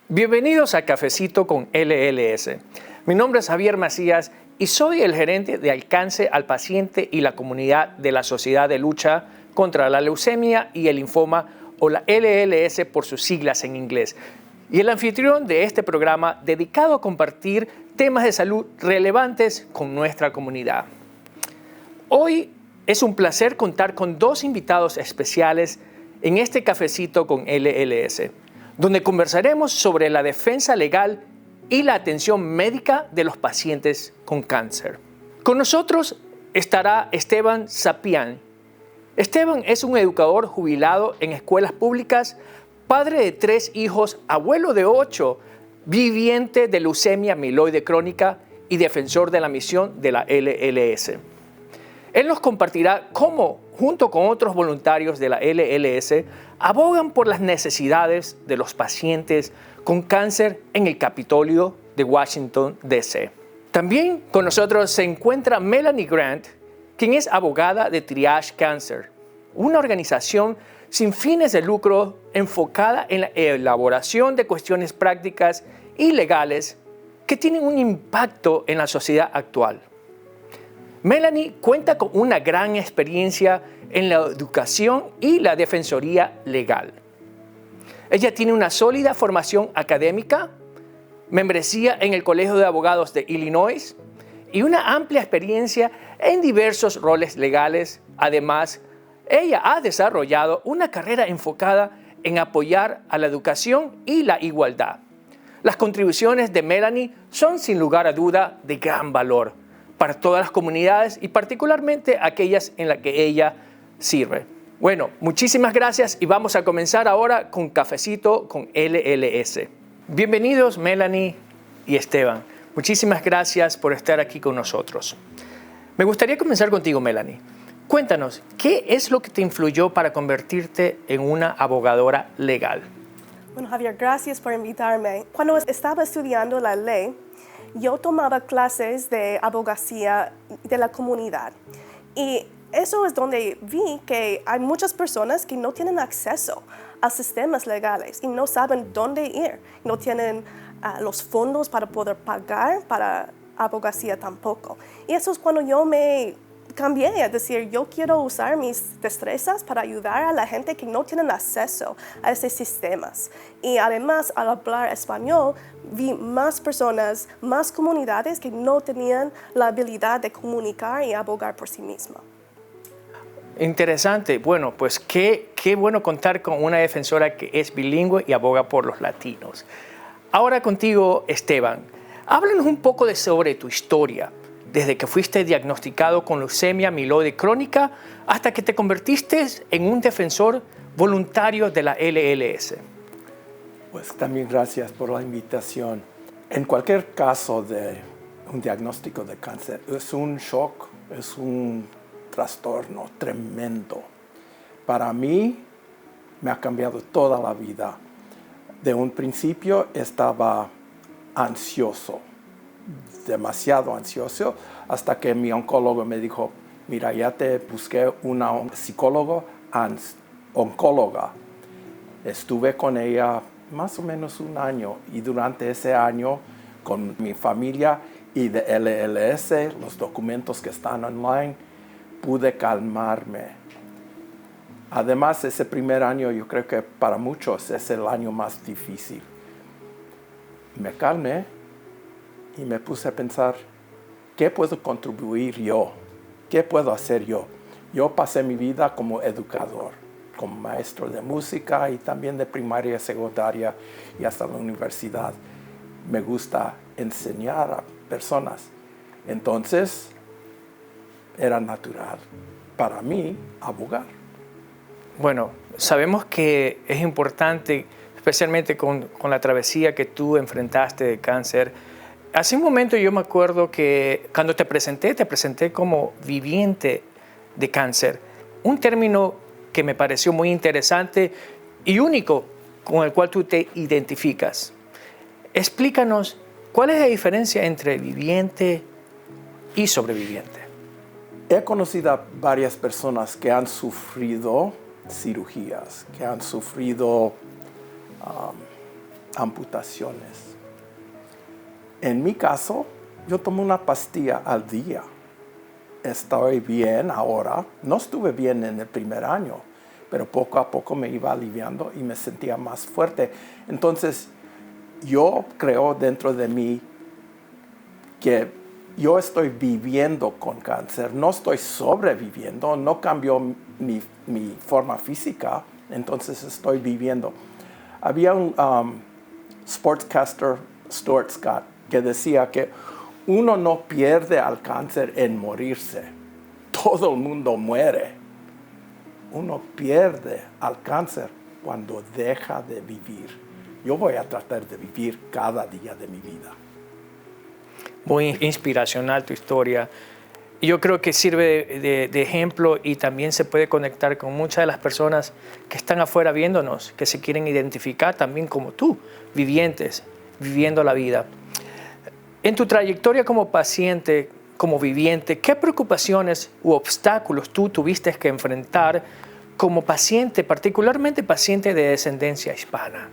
Bienvenidos a Cafecito con LLS. Mi nombre es Javier Macías y soy el gerente de alcance al paciente y la comunidad de la Sociedad de Lucha contra la Leucemia y el Linfoma, o la LLS por sus siglas en inglés, y el anfitrión de este programa dedicado a compartir temas de salud relevantes con nuestra comunidad. Hoy es un placer contar con dos invitados especiales en este Cafecito con LLS, donde conversaremos sobre la defensa legal y la atención médica de los pacientes con cáncer. Con nosotros estará Esteban Sapián. Esteban es un educador jubilado en escuelas públicas, padre de 3 hijos, abuelo de 8, viviente de leucemia mieloide crónica y defensor de la misión de la LLS. Él nos compartirá cómo, junto con otros voluntarios de la LLS, abogan por las necesidades de los pacientes con cáncer en el Capitolio de Washington, D.C. También con nosotros se encuentra Melanie Grant, quien es abogada de Triage Cancer, una organización sin fines de lucro enfocada en la elaboración de cuestiones prácticas y legales que tienen un impacto en la sociedad actual. Melanie cuenta con una gran experiencia en la educación y la defensoría legal. Ella tiene una sólida formación académica, membresía en el Colegio de Abogados de Illinois y una amplia experiencia en diversos roles legales. Además, ella ha desarrollado una carrera enfocada en apoyar a la educación y la igualdad. Las contribuciones de Melanie son sin lugar a duda de gran valor para todas las comunidades y particularmente aquellas en las que ella sirve. Bueno, muchísimas gracias y vamos a comenzar ahora con Cafecito con LLS. Bienvenidos Melanie y Esteban. Muchísimas gracias por estar aquí con nosotros. Me gustaría comenzar contigo, Melanie. Cuéntanos, ¿qué es lo que te influyó para convertirte en una abogadora legal? Bueno, Javier, gracias por invitarme. Cuando estaba estudiando la ley, yo tomaba clases de abogacía de la comunidad. Y eso es donde vi que hay muchas personas que no tienen acceso a sistemas legales y no saben dónde ir. No tienen los fondos para poder pagar para abogacía tampoco. Y eso es cuando yo me cambié, es decir, yo quiero usar mis destrezas para ayudar a la gente que no tienen acceso a esos sistemas. Y además, al hablar español, vi más personas, más comunidades que no tenían la habilidad de comunicar y abogar por sí mismas. Interesante. Bueno, pues qué bueno contar con una defensora que es bilingüe y aboga por los latinos. Ahora contigo, Esteban. Háblanos un poco sobre tu historia, desde que fuiste diagnosticado con leucemia mieloide crónica hasta que te convertiste en un defensor voluntario de la LLS. Pues también gracias por la invitación. En cualquier caso de un diagnóstico de cáncer, es un shock, es un trastorno tremendo. Para mí, me ha cambiado toda la vida. De un principio estaba ansioso, demasiado ansioso, hasta que mi oncólogo me dijo, mira, ya te busqué una oncóloga. Estuve con ella más o menos un año y durante ese año con mi familia y de LLS, los documentos que están online, pude calmarme. Además, ese primer año yo creo que para muchos es el año más difícil. Me calmé y me puse a pensar, ¿qué puedo contribuir yo? ¿Qué puedo hacer yo? Yo pasé mi vida como educador, como maestro de música y también de primaria, secundaria y hasta la universidad. Me gusta enseñar a personas. Entonces, era natural para mí abogar. Bueno, sabemos que es importante, especialmente con la travesía que tú enfrentaste de cáncer. Hace un momento yo me acuerdo que cuando te presenté como viviente de cáncer, un término que me pareció muy interesante y único con el cual tú te identificas. Explícanos, ¿cuál es la diferencia entre viviente y sobreviviente? He conocido a varias personas que han sufrido cirugías, que han sufrido amputaciones. En mi caso, yo tomo una pastilla al día. Estoy bien ahora. No estuve bien en el primer año, pero poco a poco me iba aliviando y me sentía más fuerte. Entonces, yo creo dentro de mí que yo estoy viviendo con cáncer, no estoy sobreviviendo, no cambió mi forma física, entonces estoy viviendo. Había un sportscaster, Stuart Scott, que decía que uno no pierde al cáncer en morirse. Todo el mundo muere. Uno pierde al cáncer cuando deja de vivir. Yo voy a tratar de vivir cada día de mi vida. Muy inspiracional tu historia. Y yo creo que sirve de ejemplo y también se puede conectar con muchas de las personas que están afuera viéndonos, que se quieren identificar también como tú, vivientes, viviendo la vida. En tu trayectoria como paciente, como viviente, ¿qué preocupaciones u obstáculos tú tuviste que enfrentar como paciente, particularmente paciente de descendencia hispana?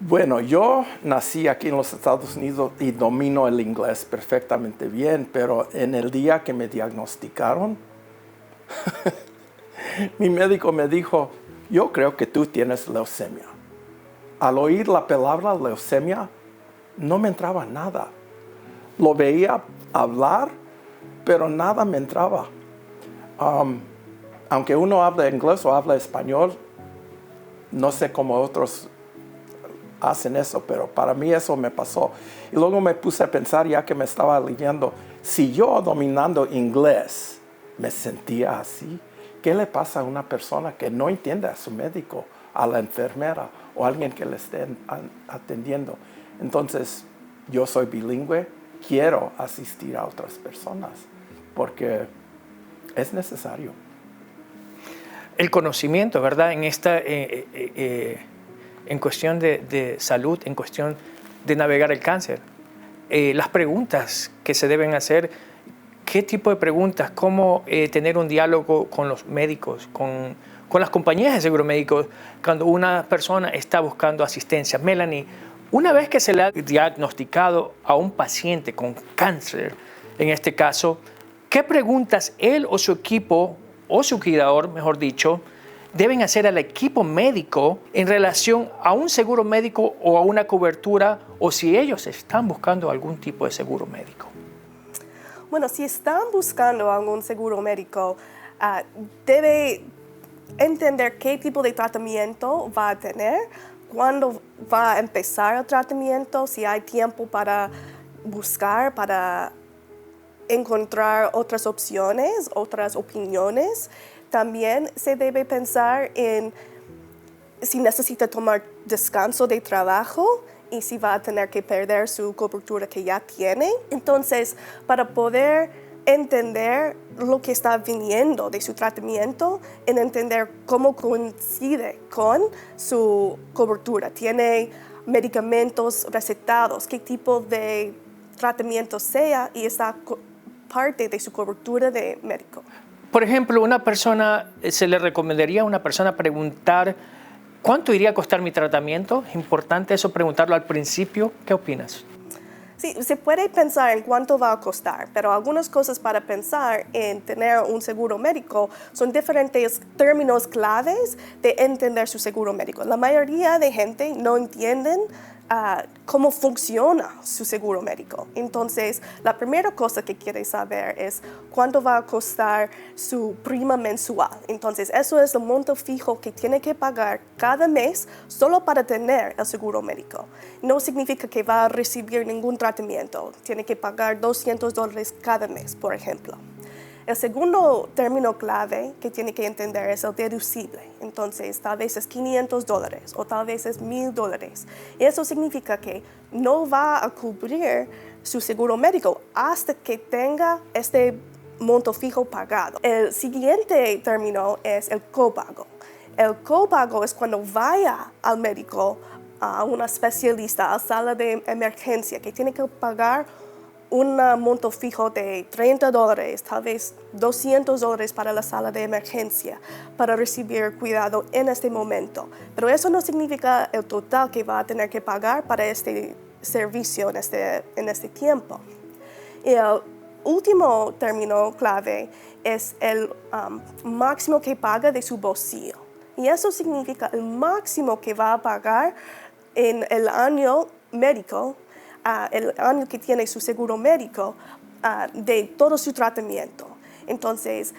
Bueno, yo nací aquí en los Estados Unidos y domino el inglés perfectamente bien, pero en el día que me diagnosticaron, mi médico me dijo, yo creo que tú tienes leucemia. Al oír la palabra leucemia, no me entraba nada. Lo veía hablar, pero nada me entraba. Aunque uno habla inglés o habla español, no sé cómo otros hacen eso, pero para mí eso me pasó. Y luego me puse a pensar, ya que me estaba aliviando, si yo dominando inglés me sentía así, ¿qué le pasa a una persona que no entiende a su médico, a la enfermera o a alguien que le esté atendiendo? Entonces, yo soy bilingüe, quiero asistir a otras personas porque es necesario. El conocimiento, ¿verdad? En cuestión de salud, en cuestión de navegar el cáncer. Las preguntas que se deben hacer, qué tipo de preguntas, cómo tener un diálogo con los médicos, con las compañías de seguro médico cuando una persona está buscando asistencia. Melanie, una vez que se le ha diagnosticado a un paciente con cáncer, en este caso, ¿qué preguntas él o su equipo, o su cuidador, mejor dicho, deben hacer al equipo médico en relación a un seguro médico o a una cobertura, o si ellos están buscando algún tipo de seguro médico? Bueno, si están buscando algún seguro médico, debe entender qué tipo de tratamiento va a tener, cuándo va a empezar el tratamiento, si hay tiempo para buscar, para encontrar otras opciones, otras opiniones. También se debe pensar en si necesita tomar descanso de trabajo y si va a tener que perder su cobertura que ya tiene. Entonces, para poder entender lo que está viniendo de su tratamiento, en entender cómo coincide con su cobertura. ¿Tiene medicamentos recetados? ¿Qué tipo de tratamiento sea? Y esa parte de su cobertura de médico. Por ejemplo, se le recomendaría a una persona preguntar ¿cuánto iría a costar mi tratamiento? Es importante eso preguntarlo al principio. ¿Qué opinas? Sí, se puede pensar en cuánto va a costar, pero algunas cosas para pensar en tener un seguro médico son diferentes términos claves de entender su seguro médico. La mayoría de gente no entienden cómo funciona su seguro médico. Entonces, la primera cosa que quiere saber es cuánto va a costar su prima mensual. Entonces, eso es el monto fijo que tiene que pagar cada mes solo para tener el seguro médico. No significa que va a recibir ningún tratamiento. Tiene que pagar $200 cada mes, por ejemplo. El segundo término clave que tiene que entender es el deducible. Entonces, tal vez es $500 o tal vez es $1,000. Y eso significa que no va a cubrir su seguro médico hasta que tenga este monto fijo pagado. El siguiente término es el copago. El copago es cuando vaya al médico, a una especialista, a sala de emergencia, que tiene que pagar un monto fijo de $30, tal vez $200 para la sala de emergencia, para recibir cuidado en este momento. Pero eso no significa el total que va a tener que pagar para este servicio en este tiempo. Y el último término clave es el máximo que paga de su bolsillo. Y eso significa el máximo que va a pagar en el año médico, el año que tiene su seguro médico, de todo su tratamiento. Entonces,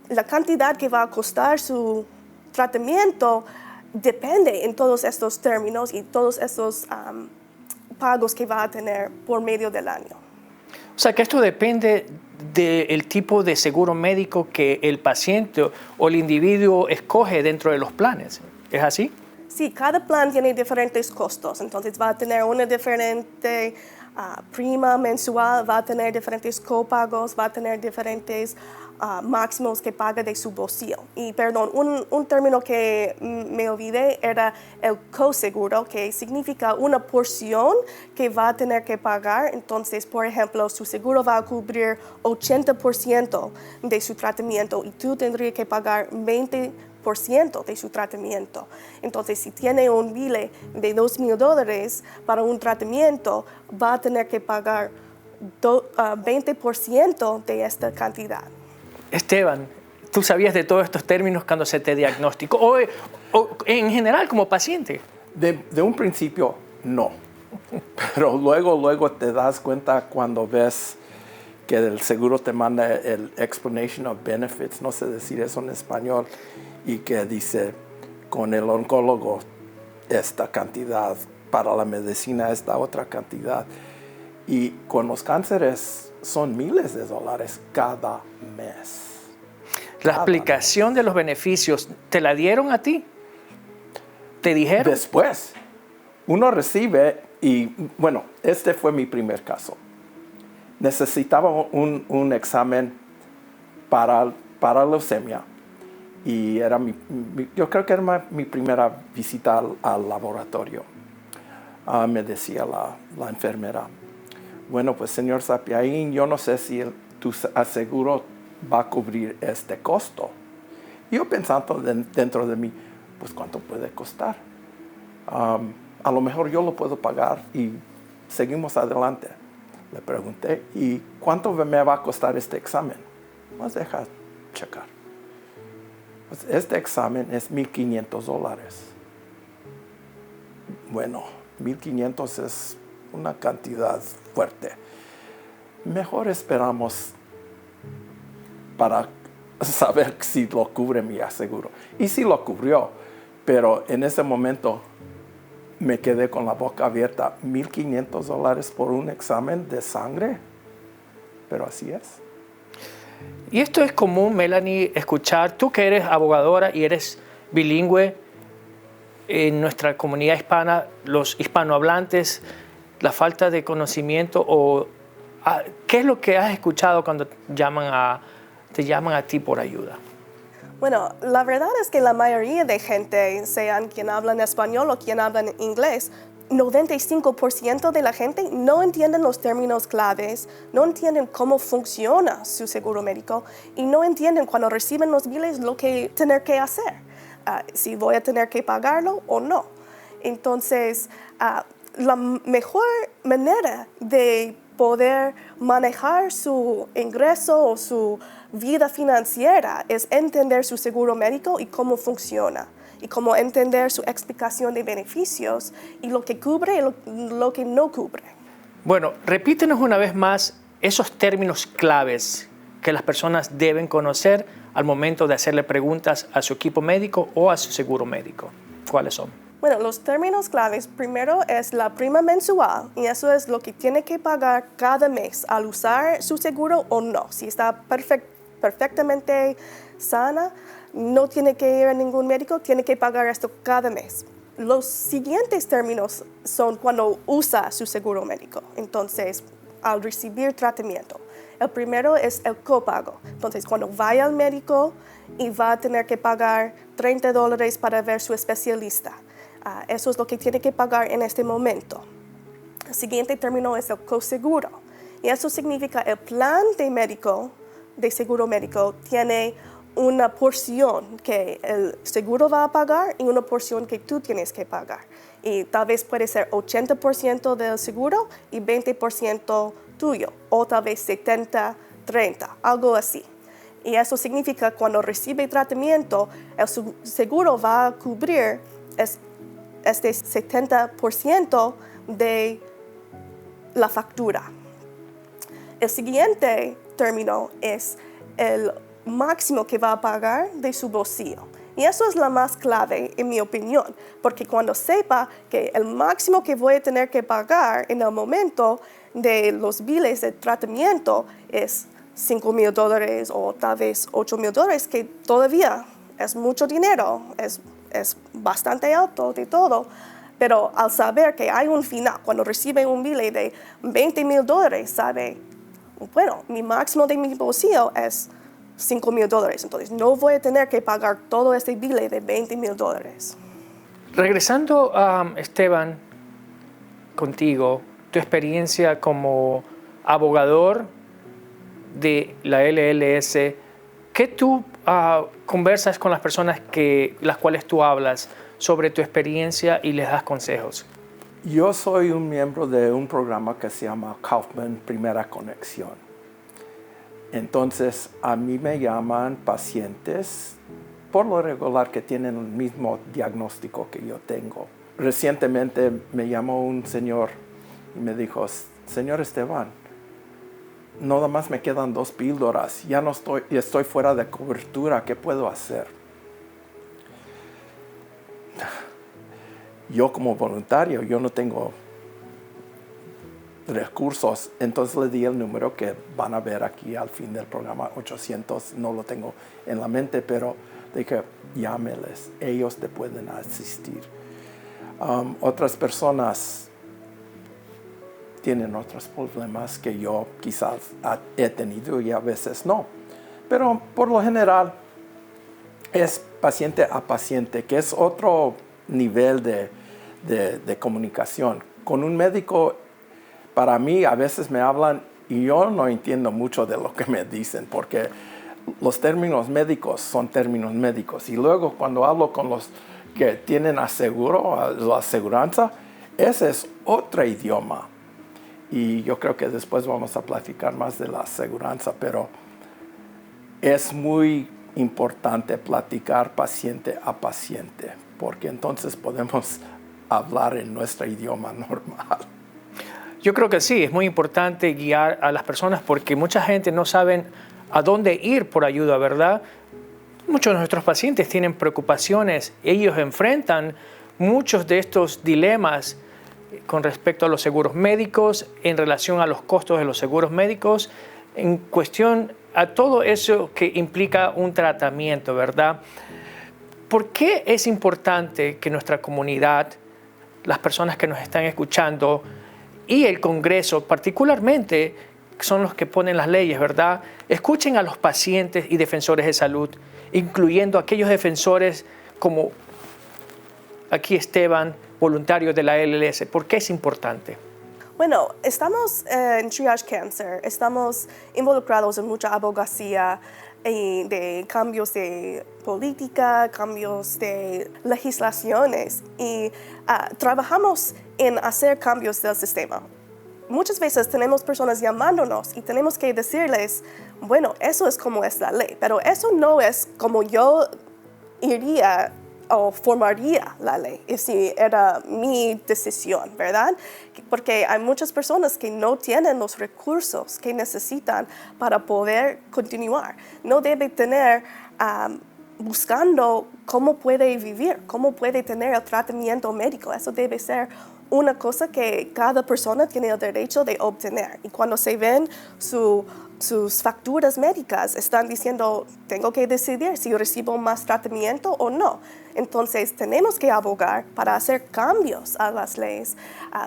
la cantidad que va a costar su tratamiento depende en todos estos términos y todos estos pagos que va a tener por medio del año. O sea que esto depende del tipo de seguro médico que el paciente o el individuo escoge dentro de los planes. ¿Es así? Sí, cada plan tiene diferentes costos, entonces va a tener una diferente prima mensual, va a tener diferentes copagos, va a tener diferentes máximos que paga de su bolsillo. Y perdón, un término que me olvidé era el coseguro, que significa una porción que va a tener que pagar. Entonces, por ejemplo, su seguro va a cubrir 80% de su tratamiento y tú tendrías que pagar 20% de su tratamiento. Entonces, si tiene un bile de $2,000 para un tratamiento, va a tener que pagar 20% de esta cantidad. Esteban, ¿tú sabías de todos estos términos cuando se te diagnosticó? O en general como paciente. De un principio, no. Pero luego te das cuenta cuando ves que el seguro te manda el explanation of benefits, no sé decir eso en español, y que dice con el oncólogo esta cantidad, para la medicina esta otra cantidad. Y con los cánceres son miles de dólares cada mes. La explicación de los beneficios, ¿te la dieron a ti? ¿Te dijeron? Después, uno recibe, y bueno, este fue mi primer caso. Necesitaba un examen para leucemia. Y era yo creo que era mi primera visita al laboratorio. Me decía la enfermera, bueno, pues señor Sapiaín, yo no sé si tu seguro va a cubrir este costo. Y yo pensando dentro de mí, pues ¿cuánto puede costar? A lo mejor yo lo puedo pagar y seguimos adelante. Le pregunté, ¿y cuánto me va a costar este examen? Pues deja checar. Pues este examen es $1,500. Bueno, 1,500 es una cantidad fuerte. Mejor esperamos para saber si lo cubre mi aseguro. Y sí lo cubrió, pero en ese momento me quedé con la boca abierta. $1,500 por un examen de sangre. Pero así es. Y esto es común, Melanie, escuchar, tú que eres abogadora y eres bilingüe, en nuestra comunidad hispana, los hispanohablantes, la falta de conocimiento o ¿qué es lo que has escuchado cuando te llaman a ti por ayuda? Bueno, la verdad es que la mayoría de gente, sean quien hablan español o quien hablan inglés, 95% de la gente no entienden los términos claves, no entienden cómo funciona su seguro médico y no entienden cuando reciben los biles lo que tener que hacer, si voy a tener que pagarlo o no. Entonces, la mejor manera de poder manejar su ingreso o su vida financiera es entender su seguro médico y cómo funciona, y cómo entender su explicación de beneficios y lo que cubre y lo que no cubre. Bueno, repítenos una vez más esos términos claves que las personas deben conocer al momento de hacerle preguntas a su equipo médico o a su seguro médico. ¿Cuáles son? Bueno, los términos claves, primero es la prima mensual, y eso es lo que tiene que pagar cada mes al usar su seguro o no. Si está perfectamente sana, no tiene que ir a ningún médico, tiene que pagar esto cada mes. Los siguientes términos son cuando usa su seguro médico, entonces al recibir tratamiento. El primero es el copago. Entonces, cuando vaya al médico y va a tener que pagar $30 para ver su especialista. Eso es lo que tiene que pagar en este momento. El siguiente término es el coseguro. Y eso significa el plan de seguro médico, tiene una porción que el seguro va a pagar y una porción que tú tienes que pagar. Y tal vez puede ser 80% del seguro y 20% tuyo, o tal vez 70-30, algo así. Y eso significa que cuando recibe tratamiento, el seguro va a cubrir este 70% de la factura. El siguiente término es el máximo que va a pagar de su bolsillo. Y eso es la más clave, en mi opinión, porque cuando sepa que el máximo que voy a tener que pagar en el momento de los biles de tratamiento es $5,000 o tal vez $8,000, que todavía es mucho dinero, es bastante alto de todo. Pero al saber que hay un final, cuando recibe un bill de $20,000, sabe, bueno, mi máximo de mi bolsillo es $5,000, entonces no voy a tener que pagar todo este bill de $20,000. Regresando a Esteban, contigo, tu experiencia como abogador de la LLS, ¿qué tú conversas con las personas las cuales tú hablas sobre tu experiencia y les das consejos? Yo soy un miembro de un programa que se llama Kaufman Primera Conexión. Entonces, a mí me llaman pacientes por lo regular que tienen el mismo diagnóstico que yo tengo. Recientemente me llamó un señor y me dijo, señor Esteban, nada más me quedan 2 píldoras, ya estoy fuera de cobertura, ¿qué puedo hacer? Yo como voluntario, yo no tengo recursos, entonces le di el número que van a ver aquí al fin del programa, 800, no lo tengo en la mente, pero dije, llámeles, ellos te pueden asistir. Otras personas tienen otros problemas que yo quizás he tenido y a veces no, pero por lo general es paciente a paciente, que es otro nivel de comunicación. Con un médico, para mí, a veces me hablan y yo no entiendo mucho de lo que me dicen, porque los términos médicos son términos médicos. Y luego cuando hablo con los que tienen la aseguranza, ese es otro idioma. Y yo creo que después vamos a platicar más de la aseguranza, pero es muy importante platicar paciente a paciente, porque entonces podemos hablar en nuestro idioma normal. Yo creo que sí, es muy importante guiar a las personas porque mucha gente no sabe a dónde ir por ayuda, ¿verdad? Muchos de nuestros pacientes tienen preocupaciones, ellos enfrentan muchos de estos dilemas con respecto a los seguros médicos, en relación a los costos de los seguros médicos, en cuestión a todo eso que implica un tratamiento, ¿verdad? ¿Por qué es importante que nuestra comunidad, las personas que nos están escuchando y el Congreso particularmente, son los que ponen las leyes, ¿verdad?, escuchen a los pacientes y defensores de salud, incluyendo aquellos defensores como aquí Esteban, voluntario de la LLS? ¿Por qué es importante? Bueno, estamos en Triage Cancer, estamos involucrados en mucha abogacía y de cambios de política, cambios de legislaciones y trabajamos en hacer cambios del sistema. Muchas veces tenemos personas llamándonos y tenemos que decirles, bueno, eso es como es la ley, pero eso no es como yo iría o formaría la ley, y si era mi decisión, ¿verdad? Porque hay muchas personas que no tienen los recursos que necesitan para poder continuar. No debe tener buscando cómo puede vivir, cómo puede tener el tratamiento médico. Eso debe ser una cosa que cada persona tiene el derecho de obtener. Y cuando se ven sus facturas médicas, están diciendo, tengo que decidir si yo recibo más tratamiento o no. Entonces, tenemos que abogar para hacer cambios a las leyes,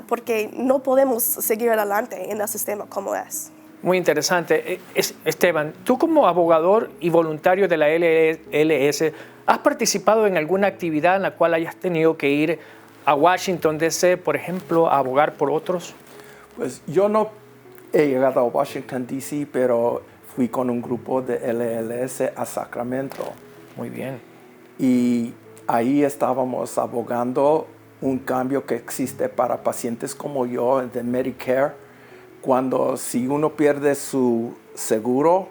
porque no podemos seguir adelante en el sistema como es. Muy interesante. Esteban, tú como abogador y voluntario de la LLS, ¿has participado en alguna actividad en la cual hayas tenido que ir a Washington, D.C., por ejemplo, a abogar por otros? Pues yo no he llegado a Washington, D.C., pero fui con un grupo de LLS a Sacramento. Muy bien. Y ahí estábamos abogando un cambio que existe para pacientes como yo de Medicare, cuando si uno pierde su seguro,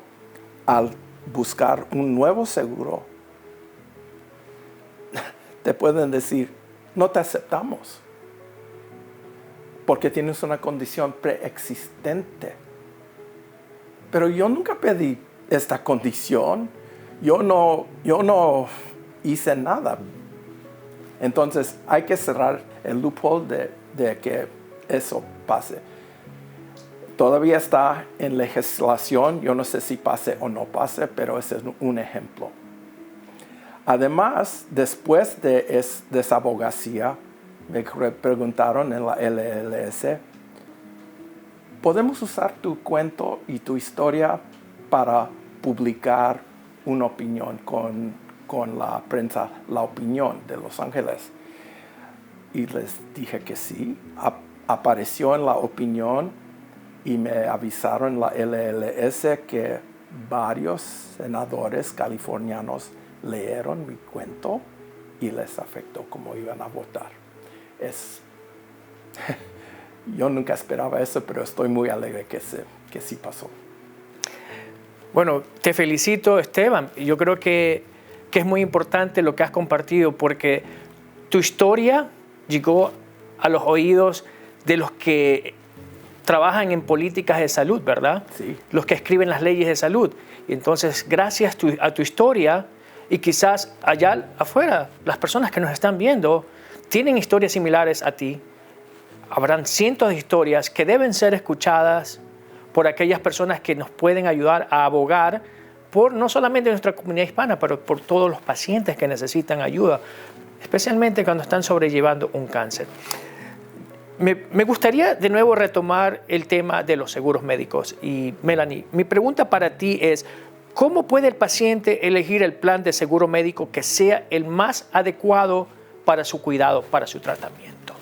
al buscar un nuevo seguro, te pueden decir, no te aceptamos, porque tienes una condición preexistente. Pero yo nunca pedí esta condición, yo no hice nada. Entonces hay que cerrar el loophole de que eso pase. Todavía está en legislación, yo no sé si pase o no pase, pero ese es un ejemplo. Además, después de esa abogacía, me preguntaron en la LLS, ¿podemos usar tu cuento y tu historia para publicar una opinión con la prensa, la opinión de Los Ángeles? Y les dije que sí. Apareció en la opinión y me avisaron en la LLS que varios senadores californianos leyeron mi cuento y les afectó cómo iban a votar. Yo nunca esperaba eso, pero estoy muy alegre que sí pasó. Bueno, te felicito, Esteban. Yo creo que es muy importante lo que has compartido, porque tu historia llegó a los oídos de los que trabajan en políticas de salud, ¿verdad? Sí. Los que escriben las leyes de salud. Y entonces, gracias a tu historia, y quizás allá afuera, las personas que nos están viendo tienen historias similares a ti. Habrán cientos de historias que deben ser escuchadas por aquellas personas que nos pueden ayudar a abogar por no solamente nuestra comunidad hispana, pero por todos los pacientes que necesitan ayuda, especialmente cuando están sobrellevando un cáncer. Me gustaría de nuevo retomar el tema de los seguros médicos. Y Melanie, mi pregunta para ti es, ¿cómo puede el paciente elegir el plan de seguro médico que sea el más adecuado para su cuidado, para su tratamiento?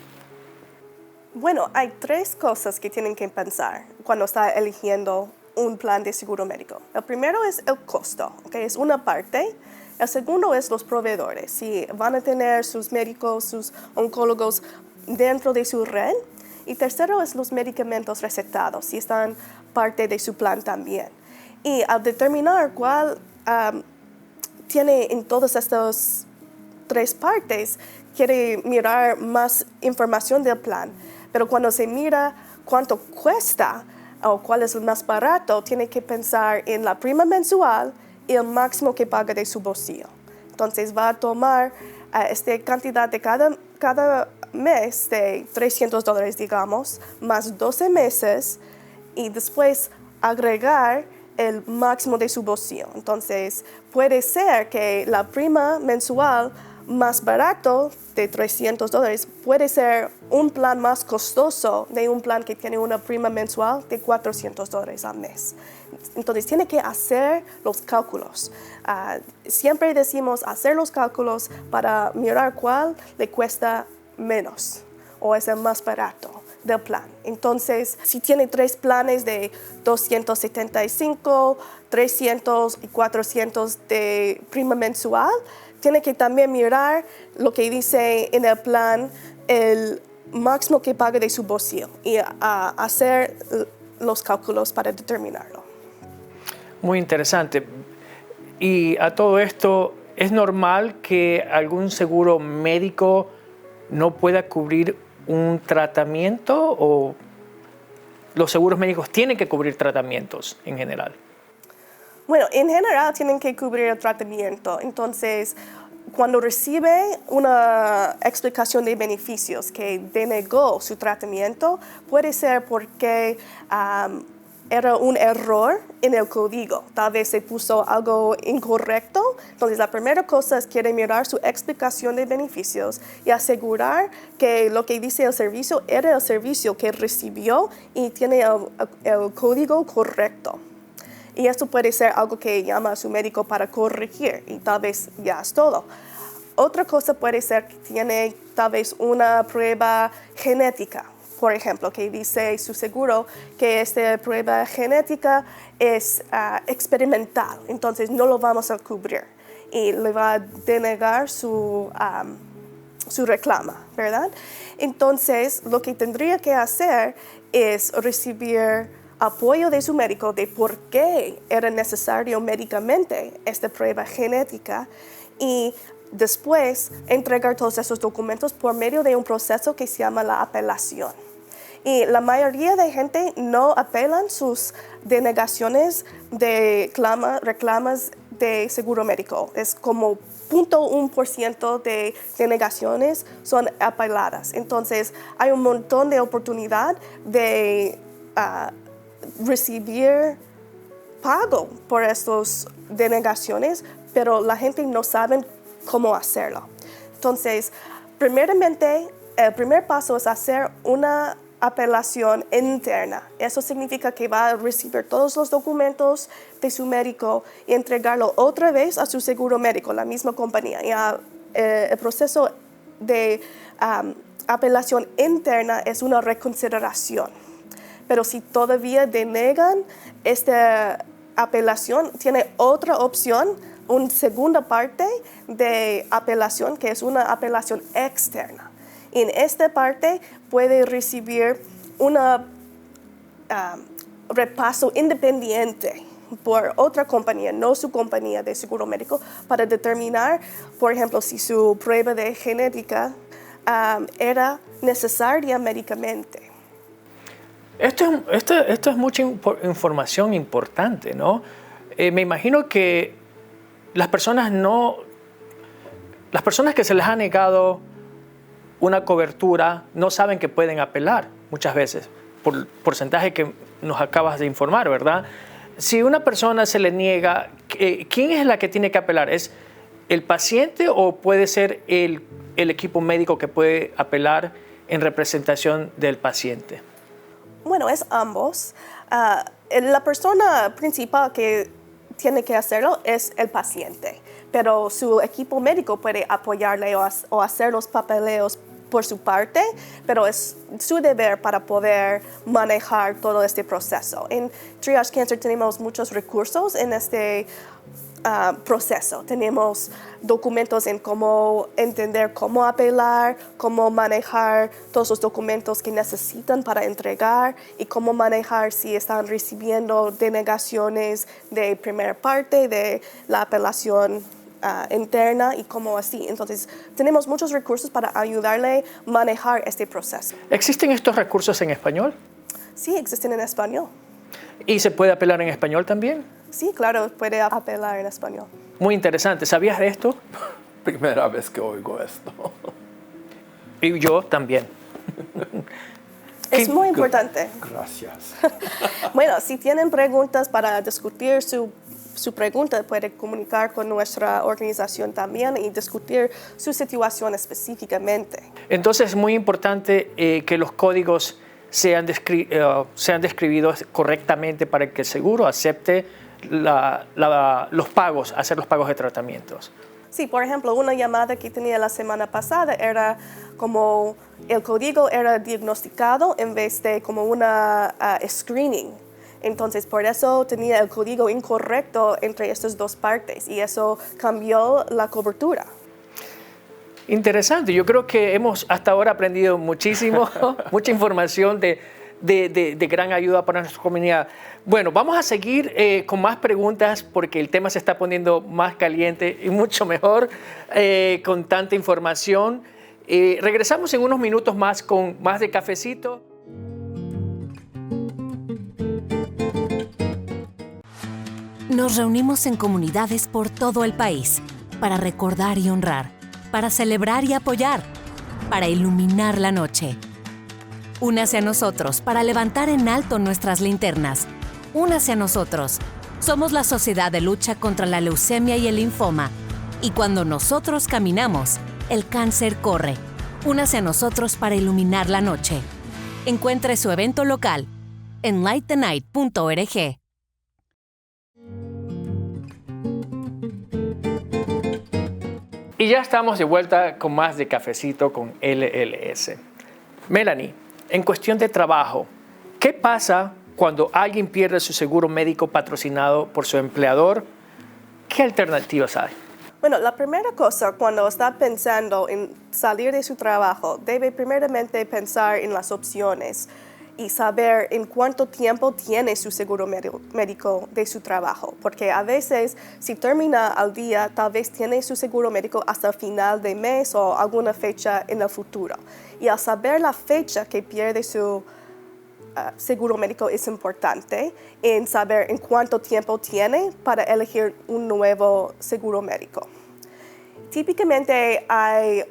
Bueno, hay tres cosas que tienen que pensar cuando está eligiendo un plan de seguro médico. El primero es el costo, que es una parte. El segundo es los proveedores, si van a tener sus médicos, sus oncólogos dentro de su red. Y tercero es los medicamentos recetados, si están parte de su plan también. Y al determinar cuál tiene en todas estas tres partes, quiere mirar más información del plan. Pero cuando se mira cuánto cuesta o cuál es el más barato, tiene que pensar en la prima mensual y el máximo que paga de su bolsillo. Entonces va a tomar esta cantidad de cada mes de $300, digamos, más 12 meses y después agregar el máximo de su bolsillo. Entonces puede ser que la prima mensual más barato de $300 puede ser un plan más costoso de un plan que tiene una prima mensual de $400 al mes. Entonces tiene que hacer los cálculos. Siempre decimos hacer los cálculos para mirar cuál le cuesta menos o es el más barato del plan. Entonces, si tiene tres planes de 275, 300 y 400 de prima mensual, tiene que también mirar lo que dice en el plan el máximo que paga de su bolsillo y hacer los cálculos para determinarlo. Muy interesante. Y a todo esto, ¿es normal que algún seguro médico no pueda cubrir un tratamiento o los seguros médicos tienen que cubrir tratamientos en general? Bueno, en general tienen que cubrir el tratamiento. Entonces, cuando recibe una explicación de beneficios que denegó su tratamiento, puede ser porque era un error en el código. Tal vez se puso algo incorrecto. Entonces, la primera cosa es quiere mirar su explicación de beneficios y asegurar que lo que dice el servicio era el servicio que recibió y tiene el código correcto. Y esto puede ser algo que llama a su médico para corregir y tal vez ya es todo. Otra cosa puede ser que tiene tal vez una prueba genética. por ejemplo, que dice su seguro que esta prueba genética es experimental, entonces no lo vamos a cubrir y le va a denegar su reclama, ¿verdad? Entonces, lo que tendría que hacer es recibir apoyo de su médico de por qué era necesario médicamente esta prueba genética y después entregar todos esos documentos por medio de un proceso que se llama la apelación. Y la mayoría de gente no apelan sus denegaciones de reclamas de seguro médico. Es como 0.1% de denegaciones son apeladas. Entonces, hay un montón de oportunidad de recibir pago por estas denegaciones, pero la gente no sabe cómo hacerlo. Entonces, primeramente, el primer paso es hacer una apelación interna. Eso significa que va a recibir todos los documentos de su médico y entregarlo otra vez a su seguro médico, la misma compañía. Y el proceso de apelación interna es una reconsideración. Pero si todavía denegan esta apelación, tiene otra opción, una segunda parte de apelación, que es una apelación externa. En esta parte puede recibir un repaso independiente por otra compañía, no su compañía de seguro médico, para determinar, por ejemplo, si su prueba de genética era necesaria médicamente. Esto es mucha información importante, ¿no? Me imagino que las personas que se les ha negado una cobertura no saben que pueden apelar muchas veces, por el porcentaje que nos acabas de informar, ¿verdad? Si una persona se le niega, ¿quién es la que tiene que apelar? ¿Es el paciente o puede ser el equipo médico que puede apelar en representación del paciente? Bueno, es ambos. La persona principal que tiene que hacerlo es el paciente, pero su equipo médico puede apoyarle o hacer los papeleos por su parte, pero es su deber para poder manejar todo este proceso. En Triage Cancer tenemos muchos recursos en este proceso. Tenemos documentos en cómo entender cómo apelar, cómo manejar todos los documentos que necesitan para entregar y cómo manejar si están recibiendo denegaciones de primera parte de la apelación interna y cómo así. Entonces, tenemos muchos recursos para ayudarle a manejar este proceso. ¿Existen estos recursos en español? Sí, existen en español. ¿Y se puede apelar en español también? Sí, claro, puede apelar en español. Muy interesante. ¿Sabías de esto? Primera vez que oigo esto. Y yo también. Es muy importante. Gracias. Bueno, si tienen preguntas para discutir su pregunta, puede comunicar con nuestra organización también y discutir su situación específicamente. Entonces es muy importante que los códigos sean describidos correctamente para que el seguro acepte los pagos, hacer los pagos de tratamientos. Sí, por ejemplo, una llamada que tenía la semana pasada era como el código era diagnosticado en vez de como una screening. Entonces, por eso tenía el código incorrecto entre estas dos partes y eso cambió la cobertura. Interesante. Yo creo que hemos hasta ahora aprendido muchísimo, mucha información de gran ayuda para nuestra comunidad. Bueno, vamos a seguir con más preguntas porque el tema se está poniendo más caliente y mucho mejor con tanta información. Regresamos en unos minutos más con más de cafecito. Nos reunimos en comunidades por todo el país para recordar y honrar, para celebrar y apoyar, para iluminar la noche. Únase a nosotros para levantar en alto nuestras linternas. Únase a nosotros. Somos la Sociedad de Lucha contra la Leucemia y el Linfoma. Y cuando nosotros caminamos, el cáncer corre. Únase a nosotros para iluminar la noche. Encuentre su evento local en lightthenight.org. Y ya estamos de vuelta con más de Cafecito con LLS. Melanie, En cuestión de trabajo, ¿qué pasa cuando alguien pierde su seguro médico patrocinado por su empleador? ¿Qué alternativas hay? Bueno, la primera cosa cuando está pensando en salir de su trabajo, debe primeramente pensar en las opciones y saber en cuánto tiempo tiene su seguro médico de su trabajo. Porque a veces, si termina al día, tal vez tiene su seguro médico hasta el final de mes o alguna fecha en el futuro. Y al saber la fecha que pierde su seguro médico es importante en saber en cuánto tiempo tiene para elegir un nuevo seguro médico. Típicamente hay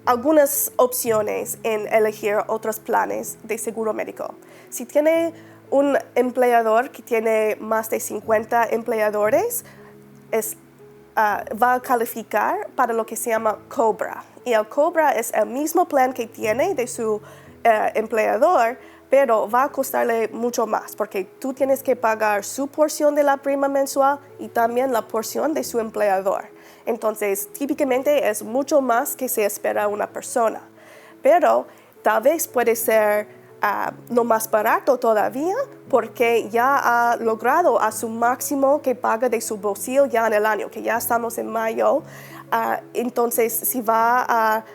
algunas opciones en elegir otros planes de seguro médico. Si tiene un empleador que tiene más de 50 empleadores, va a calificar para lo que se llama COBRA. Y el COBRA es el mismo plan que tiene de su empleador, pero va a costarle mucho más porque tú tienes que pagar su porción de la prima mensual y también la porción de su empleador. Entonces, típicamente es mucho más que se espera una persona, pero tal vez puede ser lo más barato todavía porque ya ha logrado a su máximo que paga de su bolsillo ya en el año, que ya estamos en mayo. Entonces, si va a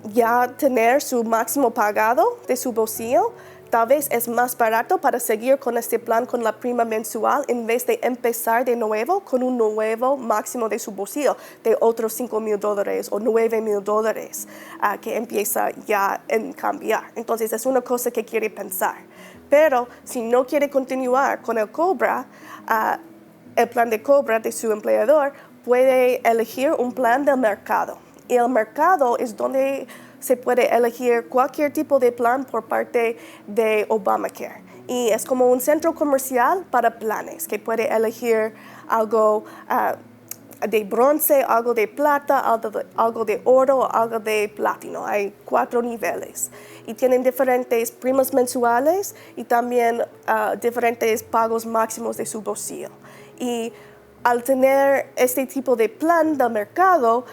ya tener su máximo pagado de su bolsillo, tal vez es más barato para seguir con este plan con la prima mensual en vez de empezar de nuevo con un nuevo máximo de su bolsillo de otros $5,000 o $9,000 que empieza ya en cambiar. Entonces es una cosa que quiere pensar. Pero si no quiere continuar con el COBRA, el plan de COBRA de su empleador, puede elegir un plan del mercado. Y el mercado es donde se puede elegir cualquier tipo de plan por parte de Obamacare. Y es como un centro comercial para planes, que puede elegir algo de bronce, algo de plata, algo de oro, algo de platino. Hay 4 niveles. Y tienen diferentes primas mensuales y también diferentes pagos máximos de su bolsillo. Y al tener este tipo de plan del mercado,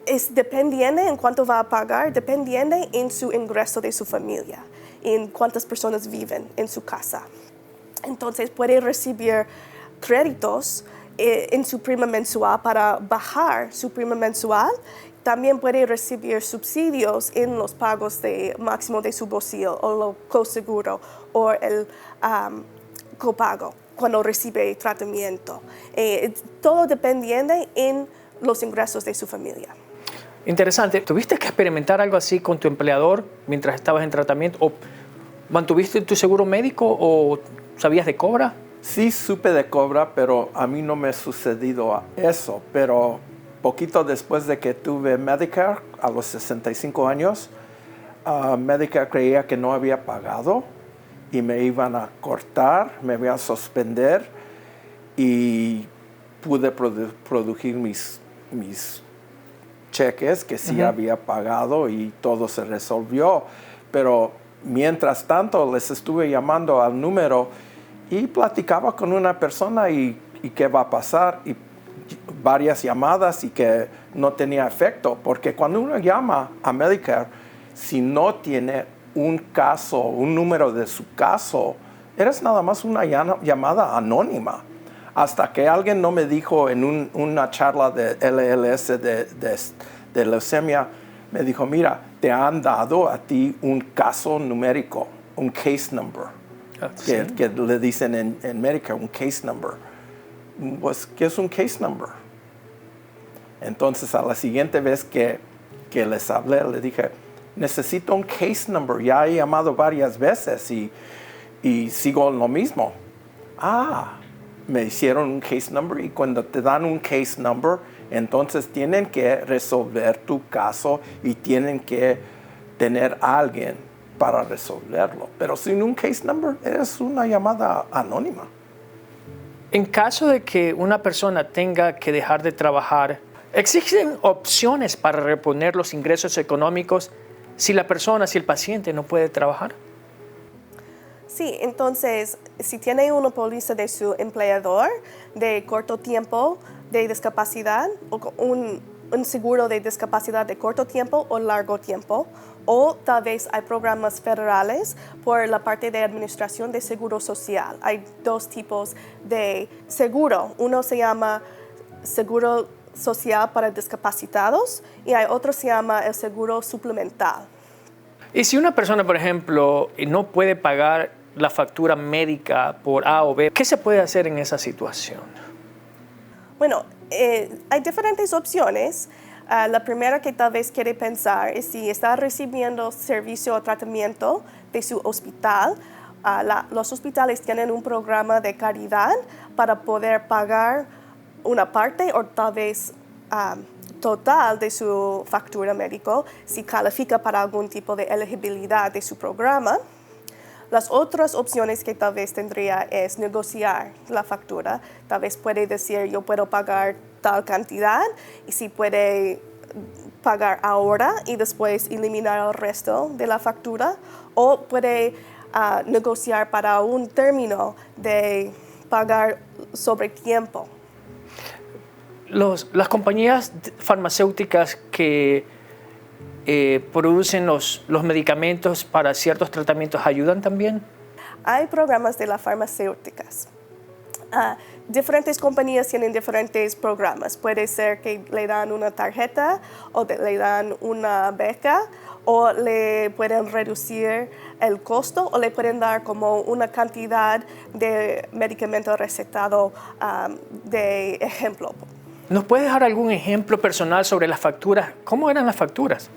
es dependiente en cuánto va a pagar, dependiente en su ingreso de su familia, en cuántas personas viven en su casa. Entonces puede recibir créditos en su prima mensual para bajar su prima mensual. También puede recibir subsidios en los pagos de máximo de su bolsillo o lo coseguro o el copago cuando recibe tratamiento. Todo dependiente en los ingresos de su familia. Interesante. ¿Tuviste que experimentar algo así con tu empleador mientras estabas en tratamiento? ¿O mantuviste tu seguro médico o sabías de COBRA? Sí supe de COBRA, pero a mí no me ha sucedido eso. Pero poquito después de que tuve Medicare, a los 65 años, Medicare creía que no había pagado y me iban a cortar, me iban a suspender y pude producir mis cheques que sí había pagado y todo se resolvió. Pero mientras tanto les estuve llamando al número y platicaba con una persona y qué va a pasar y varias llamadas y que no tenía efecto. Porque cuando uno llama a Medicare, si no tiene un caso, un número de su caso, eres nada más una llamada anónima. Hasta que alguien no me dijo en una charla de LLS de leucemia, me dijo, mira, te han dado a ti un caso numérico, un case number, ¿Sí? que le dicen en Medicare, un case number. Pues, ¿qué es un case number? Entonces, a la siguiente vez que les hablé, le dije, necesito un case number, ya he llamado varias veces y sigo en lo mismo. Me hicieron un case number y cuando te dan un case number, entonces tienen que resolver tu caso y tienen que tener a alguien para resolverlo. Pero sin un case number, eres una llamada anónima. En caso de que una persona tenga que dejar de trabajar, ¿existen opciones para reponer los ingresos económicos si el paciente no puede trabajar? Sí, entonces, si tiene una póliza de su empleador de corto tiempo de discapacidad, o un seguro de discapacidad de corto tiempo o largo tiempo, O tal vez hay programas federales por la parte de administración de seguro social. Hay dos tipos de seguro. Uno se llama seguro social para discapacitados y hay otro se llama el seguro suplemental. Y si una persona, por ejemplo, no puede pagar la factura médica por A o B, ¿qué se puede hacer en esa situación? Bueno, hay diferentes opciones. La primera que tal vez quiere pensar es si está recibiendo servicio o tratamiento de su hospital. Los hospitales tienen un programa de caridad para poder pagar una parte o tal vez total de su factura médica si califica para algún tipo de elegibilidad de su programa. Las otras opciones que tal vez tendría es negociar la factura. Tal vez puede decir yo puedo pagar tal cantidad y si puede pagar ahora y después eliminar el resto de la factura, o puede negociar para un término de pagar sobre tiempo. Las compañías farmacéuticas que producen los medicamentos para ciertos tratamientos ayudan también. Hay programas de las farmacéuticas. Diferentes compañías tienen diferentes programas. Puede ser que le dan una tarjeta o le dan una beca o le pueden reducir el costo o le pueden dar como una cantidad de medicamento recetado de ejemplo. ¿Nos puedes dar algún ejemplo personal sobre las facturas? ¿Cómo eran las facturas?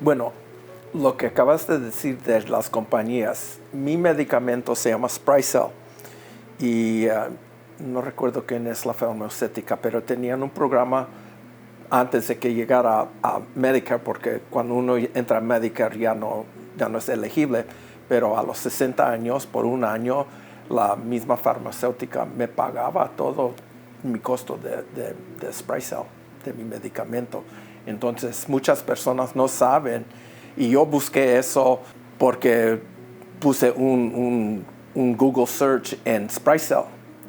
Bueno, lo que acabas de decir de las compañías, mi medicamento se llama Sprycel y no recuerdo quién es la farmacéutica, pero tenían un programa antes de que llegara a Medicare, porque cuando uno entra a Medicare ya no es elegible, pero a los 60 años, por un año, la misma farmacéutica me pagaba todo mi costo de Sprycel, de mi medicamento. Entonces muchas personas no saben y yo busqué eso porque puse un Google search en Sprycel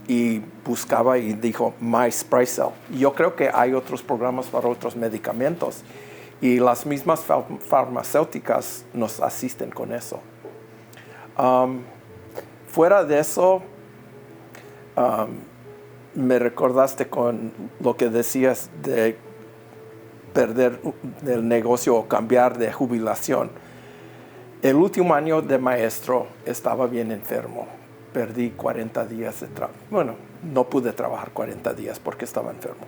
y buscaba y dijo My Sprycel. Yo creo que hay otros programas para otros medicamentos y las mismas farmacéuticas nos asisten con eso. Fuera de eso, me recordaste con lo que decías de perder el negocio o cambiar de jubilación. El último año de maestro estaba bien enfermo. Perdí 40 días de trabajo. Bueno, no pude trabajar 40 días porque estaba enfermo.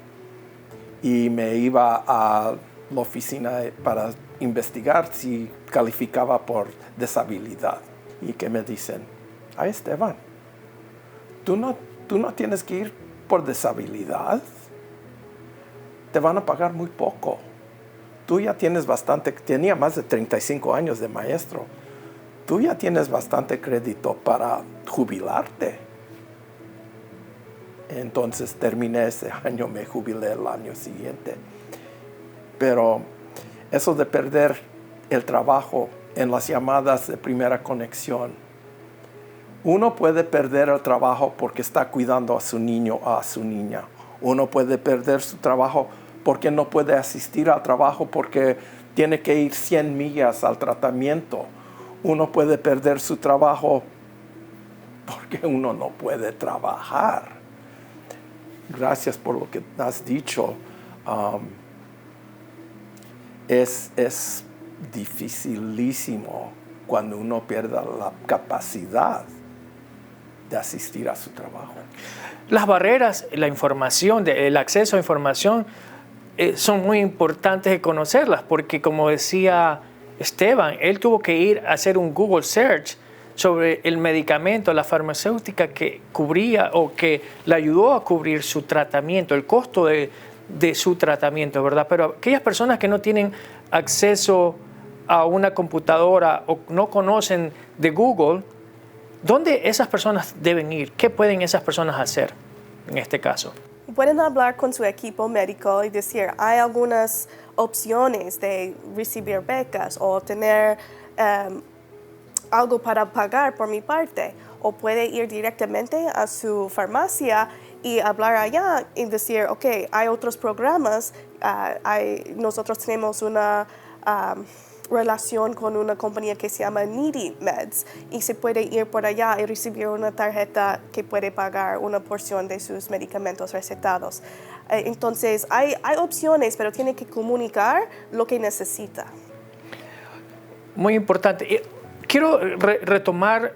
Y me iba a la oficina para investigar si calificaba por deshabilidad. Y que me dicen, Esteban, tú no tienes que ir por deshabilidad. Te van a pagar muy poco. Tú ya tienes bastante, tenía más de 35 años de maestro. Tú ya tienes bastante crédito para jubilarte. Entonces terminé ese año, me jubilé el año siguiente. Pero eso de perder el trabajo en las llamadas de primera conexión, uno puede perder el trabajo porque está cuidando a su niño o a su niña. Uno puede perder su trabajo porque no puede asistir al trabajo porque tiene que ir 100 millas al tratamiento. Uno puede perder su trabajo porque uno no puede trabajar. Gracias por lo que has dicho. Es dificilísimo cuando uno pierde la capacidad de asistir a su trabajo. Las barreras, la información, el acceso a información son muy importantes de conocerlas porque, como decía Esteban, él tuvo que ir a hacer un Google search sobre el medicamento, la farmacéutica que cubría o que le ayudó a cubrir su tratamiento, el costo de su tratamiento, ¿verdad? Pero aquellas personas que no tienen acceso a una computadora o no conocen de Google, ¿dónde esas personas deben ir? ¿Qué pueden esas personas hacer en este caso? Pueden hablar con su equipo médico y decir, hay algunas opciones de recibir becas o tener algo para pagar por mi parte. O puede ir directamente a su farmacia y hablar allá y decir, ok, hay otros programas, nosotros tenemos una relación con una compañía que se llama Needy Meds y se puede ir por allá y recibir una tarjeta que puede pagar una porción de sus medicamentos recetados. Entonces, hay opciones, pero tiene que comunicar lo que necesita. Muy importante. Quiero retomar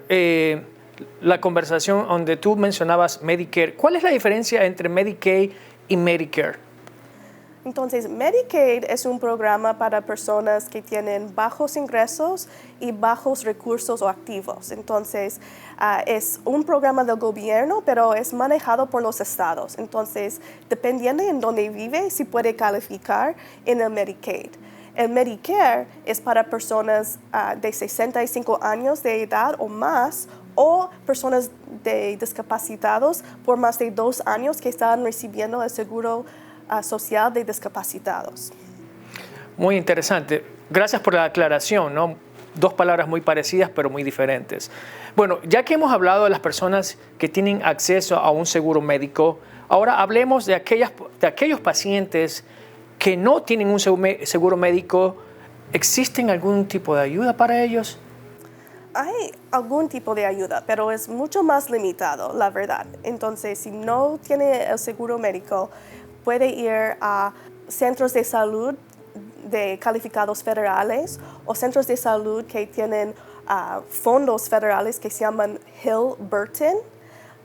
la conversación donde tú mencionabas Medicare. ¿Cuál es la diferencia entre Medicaid y Medicare? Entonces, Medicaid es un programa para personas que tienen bajos ingresos y bajos recursos o activos. Entonces, es un programa del gobierno, pero es manejado por los estados. Entonces, dependiendo en dónde vive, si puede calificar en el Medicaid. El Medicare es para personas de 65 años de edad o más, o personas de discapacitados por más de 2 años que están recibiendo el seguro social de discapacitados. Muy interesante. Gracias por la aclaración, ¿no? 2 palabras muy parecidas pero muy diferentes. Bueno, ya que hemos hablado de las personas que tienen acceso a un seguro médico, ahora hablemos de aquellos pacientes que no tienen un seguro médico. ¿Existen algún tipo de ayuda para ellos? Hay algún tipo de ayuda, pero es mucho más limitado, la verdad. Entonces, si no tiene el seguro médico, puede ir a centros de salud de calificados federales o centros de salud que tienen fondos federales que se llaman Hill-Burton.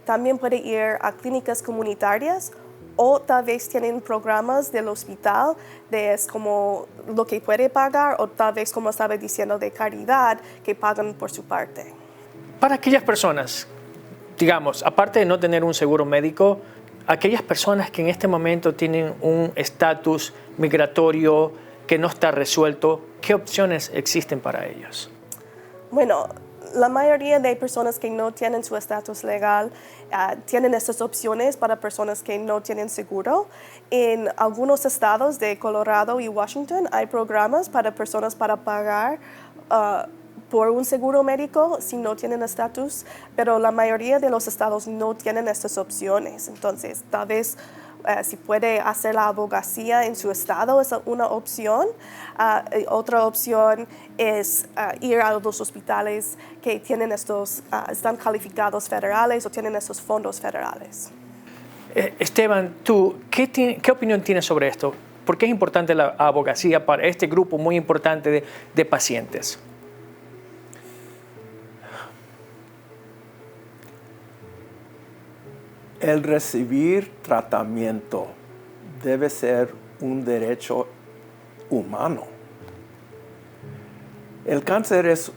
También puede ir a clínicas comunitarias o tal vez tienen programas del hospital es como lo que puede pagar o tal vez, como estaba diciendo, de caridad que pagan por su parte. Para aquellas personas, digamos, aparte de no tener un seguro médico, aquellas personas que en este momento tienen un estatus migratorio que no está resuelto, ¿qué opciones existen para ellos? Bueno, la mayoría de personas que no tienen su estatus legal tienen estas opciones para personas que no tienen seguro. En algunos estados de Colorado y Washington hay programas para personas para pagar por un seguro médico si no tienen estatus, pero la mayoría de los estados no tienen estas opciones. Entonces, tal vez si puede hacer la abogacía en su estado es una opción. Otra opción es ir a los hospitales que tienen están calificados federales o tienen estos fondos federales. Esteban, ¿tú qué opinión tienes sobre esto? ¿Por qué es importante la abogacía para este grupo muy importante de pacientes? El recibir tratamiento debe ser un derecho humano. El cáncer es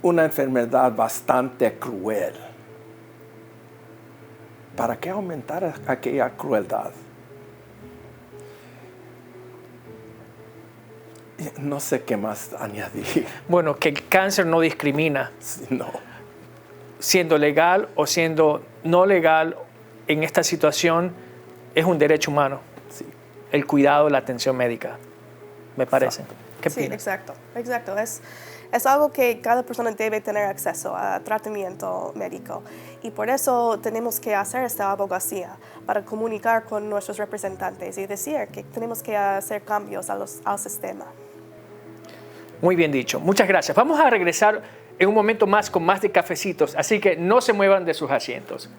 una enfermedad bastante cruel. ¿Para qué aumentar aquella crueldad? No sé qué más añadir. Bueno, que el cáncer no discrimina. No. Siendo legal o siendo no legal, en esta situación es un derecho humano. Sí. El cuidado, la atención médica, me parece. Exacto. ¿Qué Sí, opinas? exacto. Es algo que cada persona debe tener acceso a tratamiento médico. Y por eso tenemos que hacer esta abogacía para comunicar con nuestros representantes y decir que tenemos que hacer cambios al sistema. Muy bien dicho. Muchas gracias. Vamos a regresar en un momento más con más de cafecitos, así que no se muevan de sus asientos.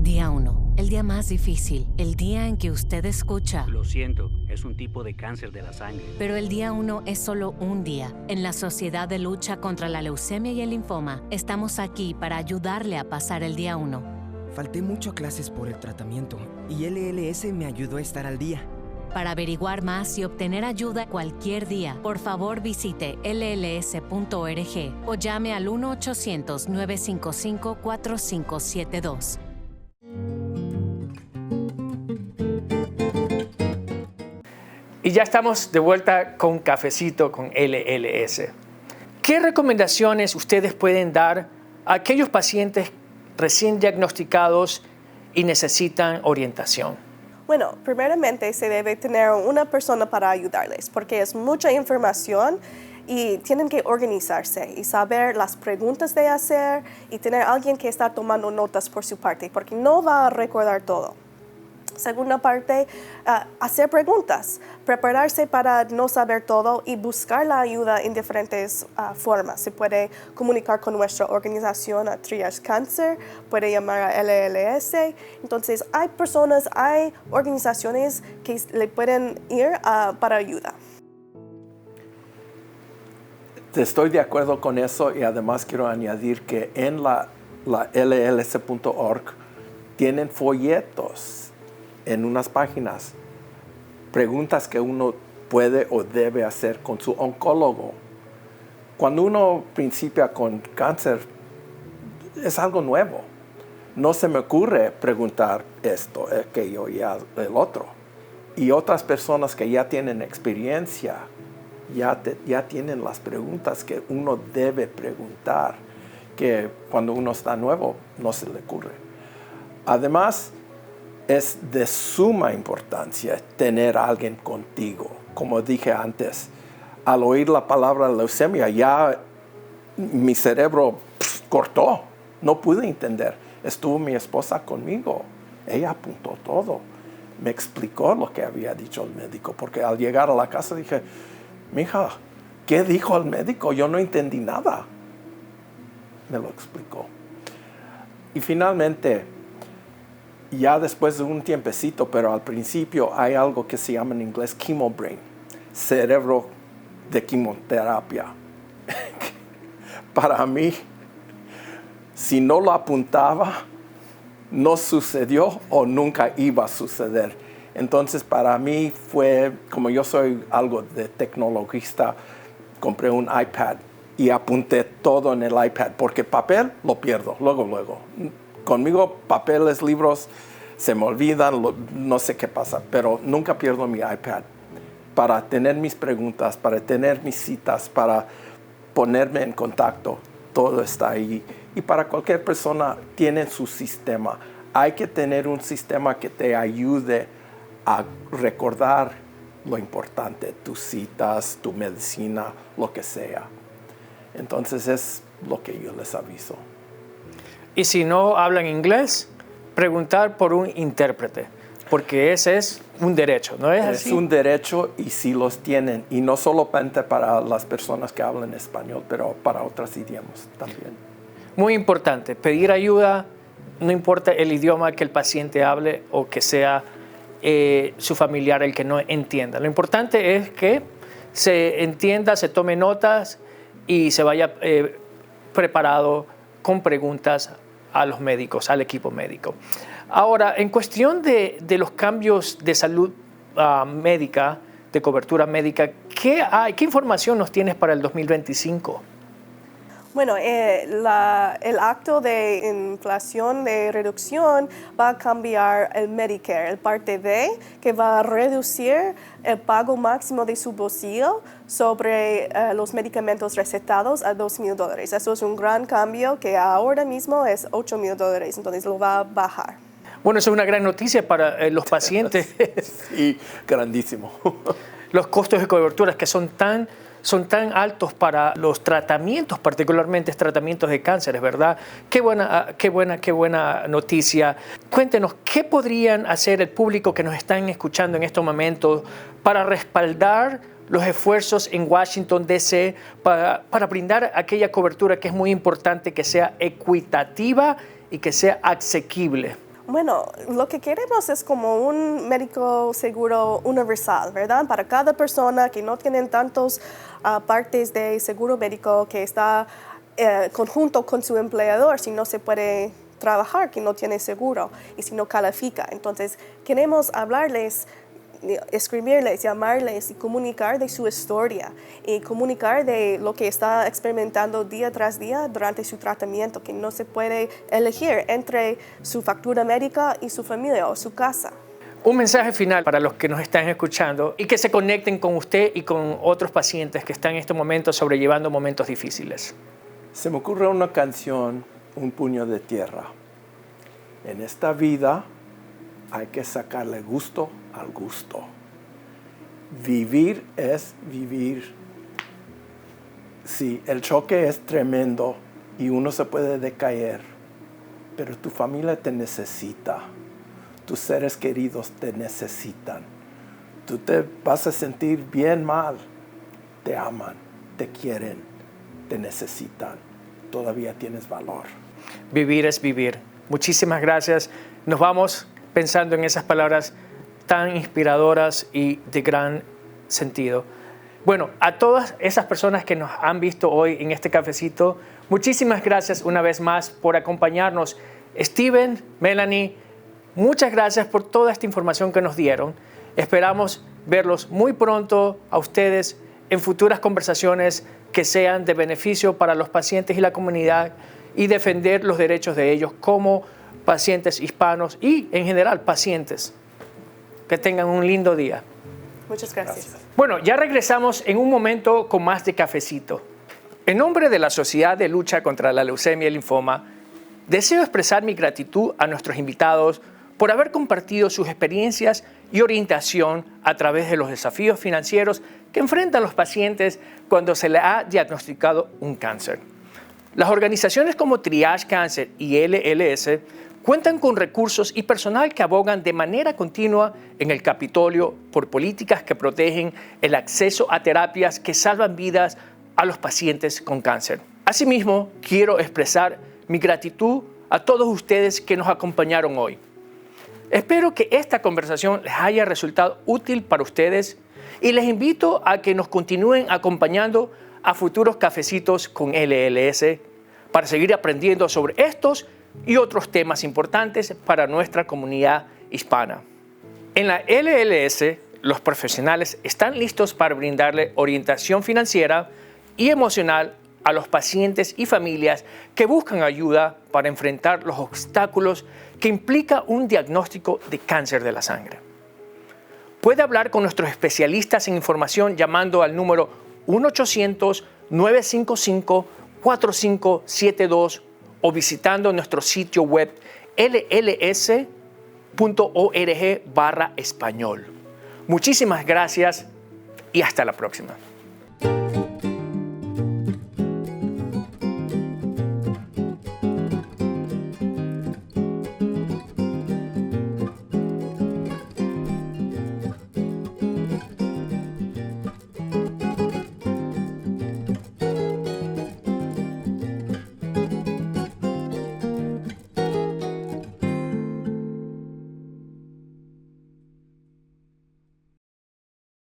Día 1, el día más difícil, el día en que usted escucha. Lo siento, es un tipo de cáncer de la sangre. Pero el día 1 es solo un día. En la Sociedad de Lucha contra la Leucemia y el Linfoma, estamos aquí para ayudarle a pasar el día 1. Falté mucho a clases por el tratamiento y LLS me ayudó a estar al día. Para averiguar más y obtener ayuda cualquier día, por favor visite lls.org o llame al 1-800-955-4572. Y ya estamos de vuelta con Cafecito con LLS. ¿Qué recomendaciones ustedes pueden dar a aquellos pacientes recién diagnosticados y necesitan orientación? Bueno, primeramente se debe tener una persona para ayudarles porque es mucha información y tienen que organizarse y saber las preguntas de hacer y tener a alguien que está tomando notas por su parte porque no va a recordar todo. Segunda parte, hacer preguntas, prepararse para no saber todo y buscar la ayuda en diferentes formas. Se puede comunicar con nuestra organización a Triage Cancer, puede llamar a LLS. Entonces, hay personas, hay organizaciones que le pueden ir para ayuda. Estoy de acuerdo con eso y además quiero añadir que en la lls.org tienen folletos en unas páginas, preguntas que uno puede o debe hacer con su oncólogo. Cuando uno principia con cáncer, es algo nuevo. No se me ocurre preguntar esto, aquello y el otro. Y otras personas que ya tienen experiencia, ya tienen las preguntas que uno debe preguntar, que cuando uno está nuevo no se le ocurre. Además, es de suma importancia tener a alguien contigo. Como dije antes, al oír la palabra leucemia, ya mi cerebro cortó. No pude entender. Estuvo mi esposa conmigo. Ella apuntó todo. Me explicó lo que había dicho el médico. Porque al llegar a la casa dije, mija, ¿qué dijo el médico? Yo no entendí nada. Me lo explicó. Y finalmente, ya después de un tiempecito, pero al principio hay algo que se llama en inglés chemo brain, cerebro de quimioterapia. Para mí, si no lo apuntaba, no sucedió o nunca iba a suceder. Entonces, para mí fue, como yo soy algo de tecnologista, compré un iPad y apunté todo en el iPad, porque papel lo pierdo, luego. Conmigo, papeles, libros, se me olvidan, no sé qué pasa, pero nunca pierdo mi iPad para tener mis preguntas, para tener mis citas, para ponerme en contacto. Todo está ahí. Y para cualquier persona tiene su sistema. Hay que tener un sistema que te ayude a recordar lo importante, tus citas, tu medicina, lo que sea. Entonces es lo que yo les aviso. Y si no hablan inglés, preguntar por un intérprete, porque ese es un derecho, ¿no es así? Es un derecho y sí los tienen, y no solamente para las personas que hablan español, pero para otros idiomas también. Muy importante, pedir ayuda, no importa el idioma que el paciente hable o que sea su familiar el que no entienda. Lo importante es que se entienda, se tome notas y se vaya preparado con preguntas a los médicos, al equipo médico. Ahora, en cuestión de los cambios de salud médica, de cobertura médica, ¿qué información nos tienes para el 2025? Bueno, el acto de inflación, de reducción, va a cambiar el Medicare, el parte D, que va a reducir el pago máximo de su bolsillo sobre los medicamentos recetados a $2,000. Eso es un gran cambio que ahora mismo es $8,000, entonces lo va a bajar. Bueno, eso es una gran noticia para los pacientes. Sí, grandísimo. Los costos de cobertura que son tan altos para los tratamientos, particularmente tratamientos de cánceres, ¿verdad? Qué buena noticia. Cuéntenos, ¿qué podrían hacer el público que nos están escuchando en estos momentos para respaldar los esfuerzos en Washington, D.C., para brindar aquella cobertura que es muy importante, que sea equitativa y que sea asequible? Bueno, lo que queremos es como un médico seguro universal, ¿verdad? Para cada persona que no tienen tantos partes de seguro médico, que está conjunto con su empleador, si no se puede trabajar, que no tiene seguro y si no califica. Entonces, queremos hablarles, escribirles, llamarles y comunicar de su historia y comunicar de lo que está experimentando día tras día durante su tratamiento, que no se puede elegir entre su factura médica y su familia o su casa. Un mensaje final para los que nos están escuchando y que se conecten con usted y con otros pacientes que están en este momento sobrellevando momentos difíciles. Se me ocurre una canción, Un puño de tierra. En esta vida hay que sacarle gusto al gusto. Vivir es vivir. Sí, el choque es tremendo y uno se puede decaer, pero tu familia te necesita. tus seres queridos te necesitan. Tú te vas a sentir bien mal. Te aman, te quieren, te necesitan. Todavía tienes valor. Vivir es vivir. Muchísimas gracias. Nos vamos pensando en esas palabras tan inspiradoras y de gran sentido. Bueno, a todas esas personas que nos han visto hoy en este cafecito, muchísimas gracias una vez más por acompañarnos. Steven, Melanie, muchas gracias por toda esta información que nos dieron. Esperamos verlos muy pronto a ustedes en futuras conversaciones que sean de beneficio para los pacientes y la comunidad y defender los derechos de ellos como pacientes hispanos y en general pacientes. Que tengan un lindo día. Muchas gracias. Bueno, ya regresamos en un momento con más de cafecito. En nombre de la Sociedad de Lucha contra la Leucemia y el Linfoma, deseo expresar mi gratitud a nuestros invitados por haber compartido sus experiencias y orientación a través de los desafíos financieros que enfrentan los pacientes cuando se les ha diagnosticado un cáncer. Las organizaciones como Triage Cancer y LLS cuentan con recursos y personal que abogan de manera continua en el Capitolio por políticas que protegen el acceso a terapias que salvan vidas a los pacientes con cáncer. Asimismo, quiero expresar mi gratitud a todos ustedes que nos acompañaron hoy. Espero que esta conversación les haya resultado útil para ustedes y les invito a que nos continúen acompañando a futuros cafecitos con LLS para seguir aprendiendo sobre estos y otros temas importantes para nuestra comunidad hispana. En la LLS, los profesionales están listos para brindarle orientación financiera y emocional a los pacientes y familias que buscan ayuda para enfrentar los obstáculos que implica un diagnóstico de cáncer de la sangre. Puede hablar con nuestros especialistas en información llamando al número 1-800-955-4572 o visitando nuestro sitio web lls.org/español. Muchísimas gracias y hasta la próxima.